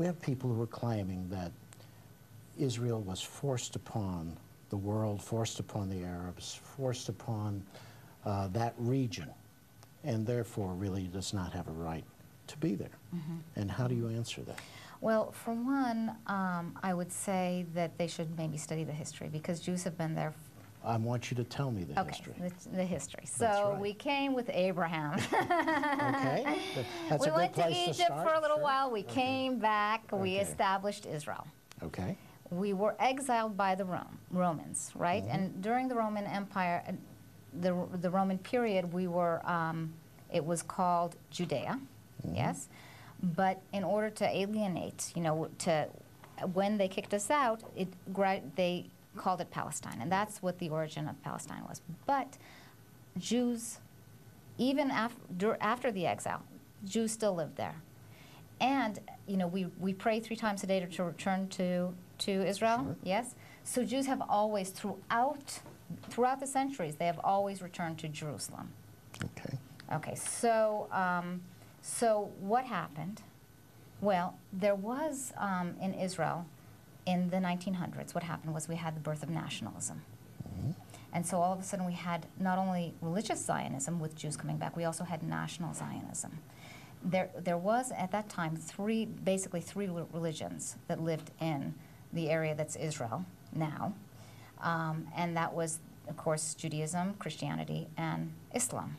we have people who are claiming that Israel was forced upon the world, forced upon the Arabs, forced upon that region, and therefore really does not have a right to be there. Mm-hmm. And how do you answer that? Well, for one, I would say that they should maybe study the history, because Jews have been there. I want you to tell me the history. The history. So right. we came with Abraham. Okay. That's we a went good place to Egypt to start. for a little while. We came back. We established Israel. Okay. We were exiled by the Romans, right? Mm-hmm. And during the Roman Empire, the Roman period, we were, it was called Judea, mm-hmm. yes? But in order to alienate, you know, when they kicked us out, they called it Palestine, and that's what the origin of Palestine was. But Jews, even after the exile, Jews still lived there. And, you know, we pray 3 times a day to return to Israel, sure. yes? So Jews have always, throughout the centuries, they have always returned to Jerusalem. Okay. Okay, so, so what happened? Well, there was, in Israel, in the 1900s, what happened was we had the birth of nationalism. Mm-hmm. And so all of a sudden we had not only religious Zionism with Jews coming back, we also had national Zionism. There was, at that time, basically three religions that lived in the area that's Israel now. And that was, of course, Judaism, Christianity, and Islam.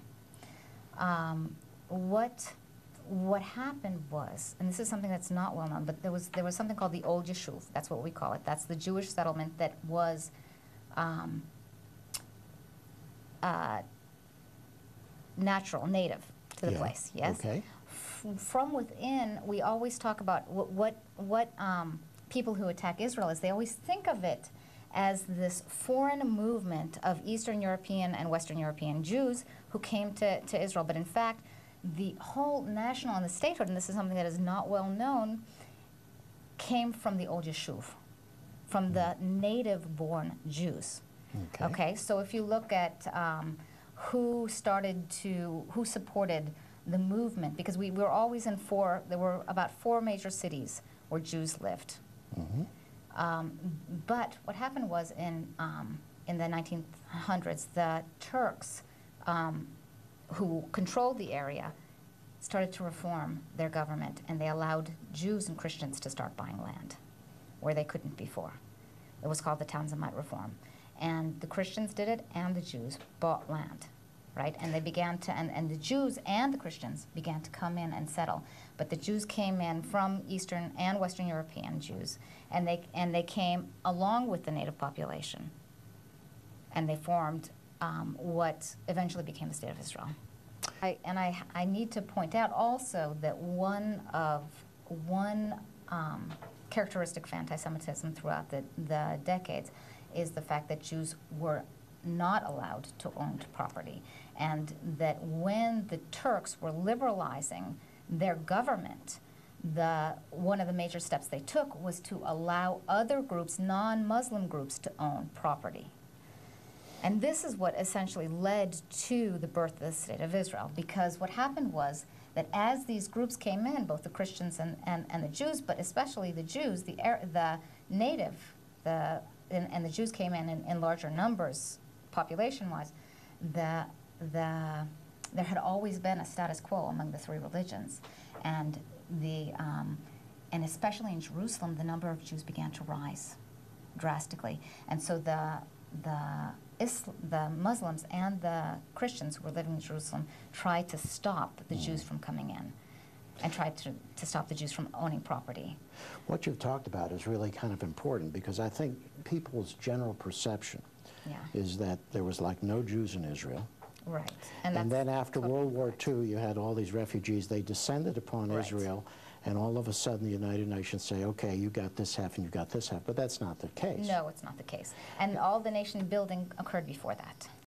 What happened was, and this is something that's not well known, but there was something called the Old Yeshuv. That's what we call it. That's the Jewish settlement that was native to the place. Yes. Okay. From within, we always talk about what people who attack Israel is. They always think of it as this foreign movement of Eastern European and Western European Jews who came to Israel. But in fact, the whole national and the statehood, and this is something that is not well known, came from the Old Yeshuv, from the native-born Jews. Okay. Okay. So if you look at who supported the movement, because we were always in there were about 4 major cities where Jews lived. Mm-hmm. But what happened was in the 1900s, the Turks, who controlled the area, started to reform their government, and they allowed Jews and Christians to start buying land where they couldn't before. It was called the Tanzimat Reform. And the Christians did it, and the Jews bought land, right? And they began to, and the Jews and the Christians began to come in and settle. But the Jews came in from Eastern and Western European Jews, and they came along with the native population, and they formed what eventually became the State of Israel. I need to point out also that one characteristic of anti-Semitism throughout the decades is the fact that Jews were not allowed to own property, and that when the Turks were liberalizing their government, one of the major steps they took was to allow other groups, non-Muslim groups, to own property. And this is what essentially led to the birth of the State of Israel, because what happened was that as these groups came in, both the Christians and the Jews, but especially the Jews, the native, and the Jews came in larger numbers, population-wise, there had always been a status quo among the 3 religions, and and especially in Jerusalem, the number of Jews began to rise drastically, and so the Muslims and the Christians who were living in Jerusalem tried to stop the Jews from coming in, and tried to stop the Jews from owning property. What you've talked about is really kind of important, because I think people's general perception is that there was like no Jews in Israel. Right. And then after World War II, you had all these refugees. They descended upon Israel, and all of a sudden the United Nations say, okay, you got this half and you got this half. But that's not the case. No, it's not the case. And all the nation building occurred before that.